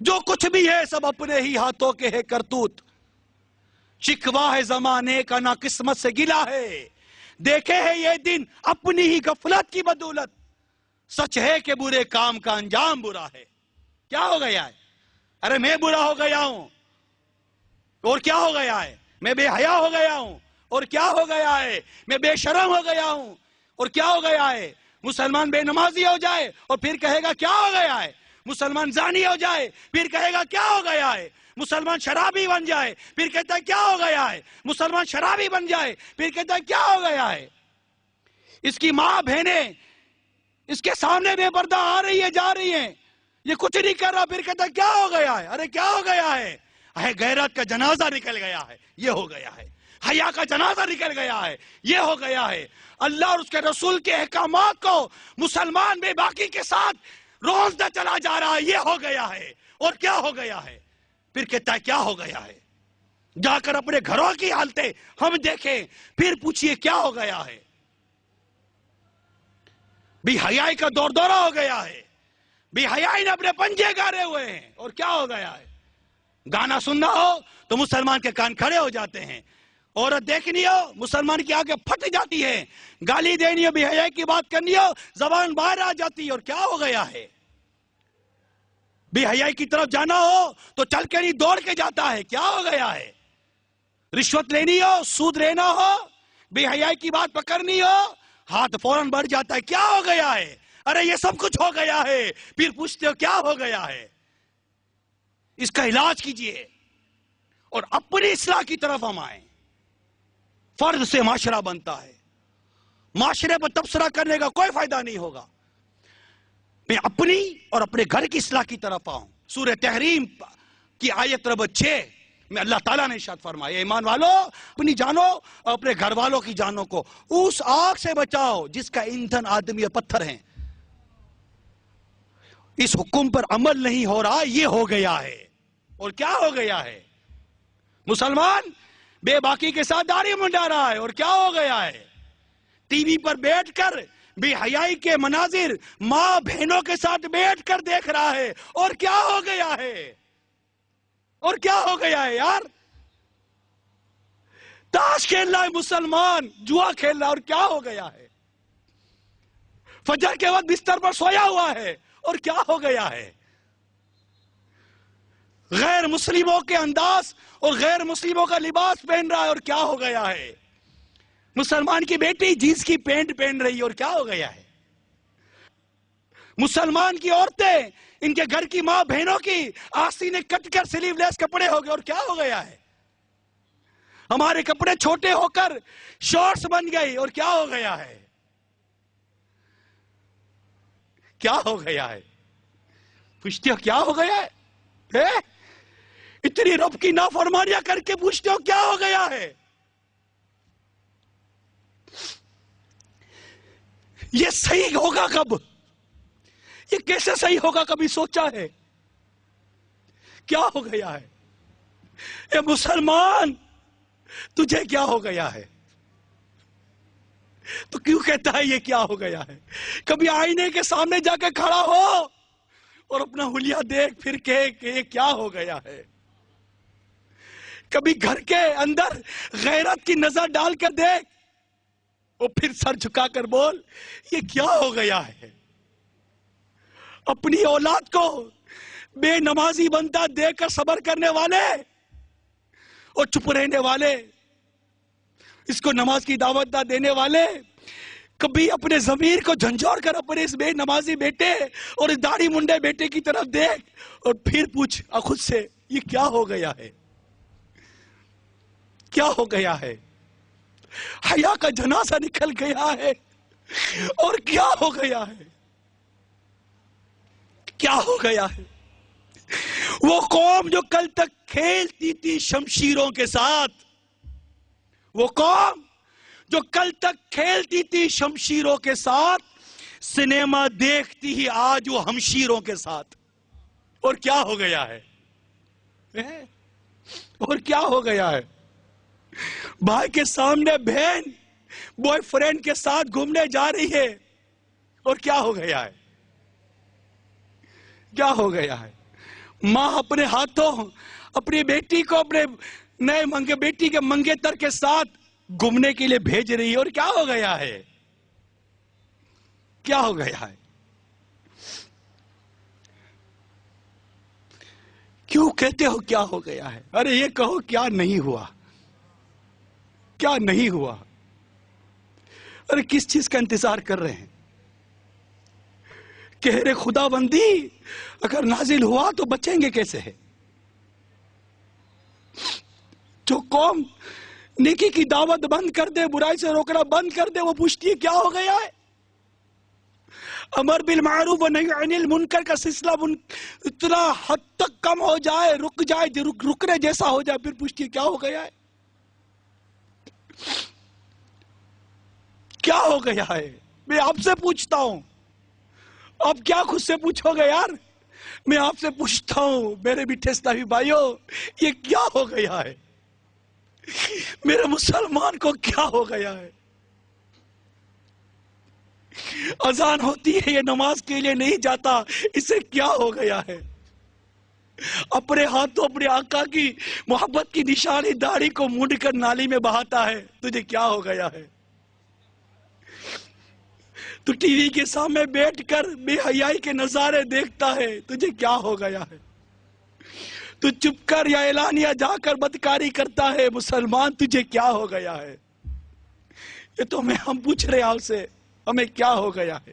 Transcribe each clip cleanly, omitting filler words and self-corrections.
جو کچھ بھی ہے سب اپنے ہی ہاتھوں کے ہے کرتوت. شکوہ ہے زمانے کا نہ قسمت سے گلا ہے. دیکھے ہے یہ دن اپنی ہی غفلت کی بدولت. سچ ہے کہ برے کام کا انجام برا ہے. کیا ہو گیا ہے؟ ارے میں برا ہو گیا ہوں اور کیا ہو گیا ہے؟ میں بے حیا ہو گیا ہوں اور کیا ہو گیا ہے؟ میں بے شرم ہو گیا ہوں اور کیا ہو گیا ہے؟ مسلمان بے نمازی ہو جائے اور پھر کہے گا کیا ہو گیا ہے؟ مسلمان زانی ہو جائے پھر کہے گا کیا ہو گیا ہے؟ مسلمان شرابی بن جائے پھر کہتا ہے کیا ہو گیا ہے؟ مسلمان شرابی بن جائے پھر کہتا ہے کیا ہو گیا ہے؟ اس کی ماں بہنیں اس کے سامنے بے پردہ آ رہی ہے جا رہی ہیں، یہ کچھ نہیں کر رہا، پھر کہتا ہے کیا ہو گیا ہے؟ ارے کیا ہو گیا ہے؟ غیرت کا جنازہ نکل گیا ہے، یہ ہو گیا ہے. حیا کا جنازہ نکل گیا ہے، یہ ہو گیا ہے. اللہ اور اس کے رسول کے احکامات کو مسلمان بے باکی کے ساتھ روزدہ چلا جا رہا ہے، یہ ہو گیا ہے. اور کیا ہو گیا ہے؟ پھر کہتا ہے کیا ہو گیا ہے؟ جا کر اپنے گھروں کی حالتیں ہم دیکھیں، پھر پوچھئے کیا ہو گیا ہے؟ بے حیائی کا دور دورہ ہو گیا ہے. بے حیائی نے اپنے پنجے گاڑے ہوئے ہیں. اور کیا ہو گیا ہے؟ گانا سننا ہو تو مسلمان کے کان کھڑے ہو جاتے ہیں، عورت دیکھنی ہو مسلمان کی آنکھیں پھٹ جاتی ہے، گالی دینی ہو بے حیائی کی بات کرنی ہو زبان باہر آ جاتی ہے. اور کیا ہو گیا ہے؟ بے حیائی کی طرف جانا ہو تو چل کے نہیں دوڑ کے جاتا ہے. کیا ہو گیا ہے؟ رشوت لینی ہو سود لینا ہو بے حیائی کی بات پکڑنی ہو ہاتھ فوراً بڑھ جاتا ہے. کیا ہو گیا ہے؟ ارے یہ سب کچھ ہو گیا ہے. پھر پوچھتے ہو کیا ہو گیا ہے؟ اس کا علاج کیجئے اور اپنی اصلاح کی طرف ہم آئیں. فرد سے معاشرہ بنتا ہے، معاشرے پر تبصرہ کرنے کا کوئی فائدہ نہیں ہوگا. میں اپنی اور اپنے گھر کی اصلاح کی طرف آؤں. سورہ تحریم کی آیت نمبر 6 میں اللہ تعالیٰ نے ارشاد فرمایا ایمان والو اپنی جانوں اور اپنے گھر والوں کی جانوں کو اس آگ سے بچاؤ جس کا ایندھن آدمی اور پتھر ہیں. اس حکم پر عمل نہیں ہو رہا، یہ ہو گیا ہے. اور کیا ہو گیا ہے؟ مسلمان بے باکی کے ساتھ داڑھی منڈا رہا ہے. اور کیا ہو گیا ہے؟ ٹی وی پر بیٹھ کر بے حیائی کے مناظر ماں بہنوں کے ساتھ بیٹھ کر دیکھ رہا ہے. اور کیا ہو گیا ہے؟ اور کیا ہو گیا ہے یار؟ تاش کھیل رہا ہے مسلمان، جوا کھیل رہا ہے. اور کیا ہو گیا ہے؟ فجر کے وقت بستر پر سویا ہوا ہے. اور کیا ہو گیا ہے؟ غیر مسلموں کے انداز اور غیر مسلموں کا لباس پہن رہا ہے. اور کیا ہو گیا ہے؟ مسلمان کی بیٹی جینس کی پینٹ پہن رہی ہے. اور کیا ہو گیا ہے؟ مسلمان کی عورتیں ان کے گھر کی ماں بہنوں کی آستینیں کٹ کر سلیو لیس کپڑے ہو گئے. اور کیا ہو گیا ہے؟ ہمارے کپڑے چھوٹے ہو کر شارٹس بن گئی. اور کیا ہو گیا ہے؟ کیا ہو گیا ہے؟ پوچھتے ہو کیا ہو گیا ہے؟ اتنی رب کی نافرمانیاں کر کے پوچھتے ہو کیا ہو گیا ہے؟ یہ صحیح ہوگا کب؟ یہ کیسے صحیح ہوگا کبھی سوچا ہے؟ کیا ہو گیا ہے؟ اے مسلمان تجھے کیا ہو گیا ہے؟ تو کیوں کہتا ہے یہ کیا ہو گیا ہے؟ کبھی آئینے کے سامنے جا کے کھڑا ہو اور اپنا حلیہ دیکھ پھر کہ یہ کیا ہو گیا ہے. کبھی گھر کے اندر غیرت کی نظر ڈال کر دیکھ اور پھر سر جھکا کر بول یہ کیا ہو گیا ہے. اپنی اولاد کو بے نمازی بنتا دیکھ کر صبر کرنے والے اور چپ رہنے والے، اس کو نماز کی دعوت نہ دینے والے، کبھی اپنے ضمیر کو جھنجھوڑ کر اپنے اس بے نمازی بیٹے اور اس داڑھی منڈے بیٹے کی طرف دیکھ اور پھر پوچھ خود سے یہ کیا ہو گیا ہے؟ کیا ہو گیا ہے؟ حیا کا جنازہ نکل گیا ہے. اور کیا ہو گیا ہے؟ کیا ہو گیا ہے؟ وہ قوم جو کل تک کھیلتی تھی شمشیروں کے ساتھ، وہ قوم جو کل تک کھیلتی تھی شمشیروں کے ساتھ، سنیما دیکھتی ہی آج وہ ہمشیروں کے ساتھ. اور کیا ہو گیا ہے؟ اور کیا ہو گیا ہے؟ بھائی کے سامنے بہن بوائے فرینڈ کے ساتھ گھومنے جا رہی ہے. اور کیا ہو گیا ہے؟ کیا ہو گیا ہے؟ ماں اپنے ہاتھوں اپنی بیٹی کو اپنے نئے بیٹی کے منگیتر کے ساتھ گھومنے کے لیے بھیج رہی ہے، اور کیا ہو گیا ہے؟ کیا ہو گیا ہے؟ کیوں کہتے ہو کیا ہو گیا ہے؟ ارے یہ کہو کیا نہیں ہوا، کیا نہیں ہوا؟ ارے کس چیز کا انتظار کر رہے ہیں؟ کہہ رہے خدا بندی اگر نازل ہوا تو بچیں گے کیسے؟ جو قوم نیکی کی دعوت بند کر دے، برائی سے روکنا بند کر دے، وہ پوچھتی ہے کیا ہو گیا ہے؟ امر بالمعروف و نہی عن المنکر کا سلسلہ اتنا حد تک کم ہو جائے، رکنے جیسا ہو جائے، پھر پوچھتی ہے کیا ہو گیا ہے؟ کیا ہو گیا ہے؟ میں آپ سے پوچھتا ہوں، آپ کیا خود سے پوچھو گے یار؟ میں آپ سے پوچھتا ہوں میرے میٹھے اسلامی بھائیوں، یہ کیا ہو گیا ہے؟ میرے مسلمان کو کیا ہو گیا ہے؟ اذان ہوتی ہے یہ نماز کے لیے نہیں جاتا، اسے کیا ہو گیا ہے؟ اپنے ہاتھوں اپنے آقا کی محبت کی نشانی داڑھی کو مونڈ کر نالی میں بہاتا ہے، تجھے کیا ہو گیا ہے؟ تو ٹی وی کے سامنے بیٹھ کر بے حیائی کے نظارے دیکھتا ہے، تجھے کیا ہو گیا ہے؟ تو چپ کر یا اعلانیہ جا کر بدکاری کرتا ہے، مسلمان تجھے کیا ہو گیا ہے؟ یہ تو ہم پوچھ رہے ہیں آپ سے، ہمیں کیا ہو گیا ہے؟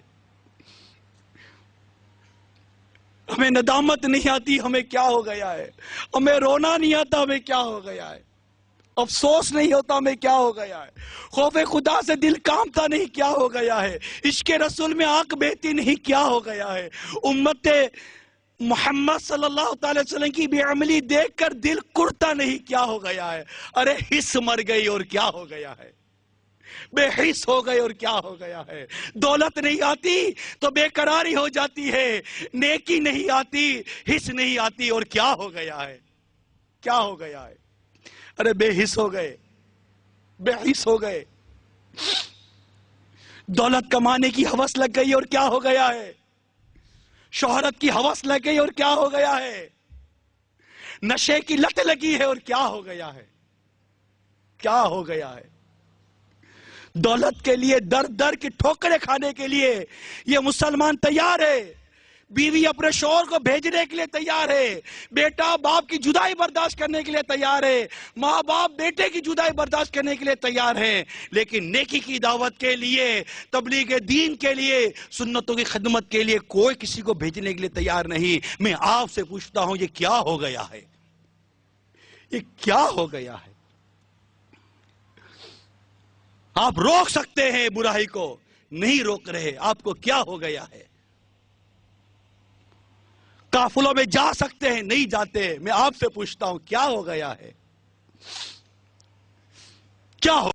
ہمیں ندامت نہیں آتی، ہمیں کیا ہو گیا ہے؟ ہمیں رونا نہیں آتا، ہمیں کیا ہو گیا ہے؟ افسوس نہیں ہوتا، ہمیں کیا ہو گیا ہے؟ خوف خدا سے دل کامتا نہیں، کیا ہو گیا ہے؟ عشق رسول میں آنکھ بہتی نہیں، کیا ہو گیا ہے؟ امت محمد صلی اللہ تعالی وسلم کی بے عملی دیکھ کر دل کرتا نہیں، کیا ہو گیا ہے؟ ارے حس مر گئی اور کیا ہو گیا ہے؟ بے حس ہو گئے اور کیا ہو گیا ہے؟ دولت نہیں آتی تو بے قراری ہو جاتی ہے، نیکی نہیں آتی، حس نہیں آتی، اور کیا ہو گیا ہے؟ کیا ہو گیا ہے؟ ارے بے حس ہو گئے، بے حس ہو گئے، دولت کمانے کی ہوس لگ گئی اور کیا ہو گیا ہے؟ شہرت کی ہوس لگ گئی اور کیا ہو گیا ہے؟ نشے کی لت لگی ہے اور کیا ہو گیا ہے؟ کیا ہو گیا ہے؟ دولت کے لیے در در کی ٹھوکریں کھانے کے لیے یہ مسلمان تیار ہے، بیوی اپنے شوہر کو بھیجنے کے لیے تیار ہے، بیٹا باپ کی جدائی برداشت کرنے کے لیے تیار ہے، ماں باپ بیٹے کی جدائی برداشت کرنے کے لیے تیار ہے، لیکن نیکی کی دعوت کے لیے، تبلیغ دین کے لیے، سنتوں کی خدمت کے لیے کوئی کسی کو بھیجنے کے لیے تیار نہیں۔ میں آپ سے پوچھتا ہوں یہ کیا ہو گیا ہے؟ یہ کیا ہو گیا ہے؟ آپ روک سکتے ہیں برائی کو، نہیں روک رہے، آپ کو کیا ہو گیا ہے؟ قافلوں میں جا سکتے ہیں، نہیں جاتے، میں آپ سے پوچھتا ہوں کیا ہو گیا ہے؟ کیا ہو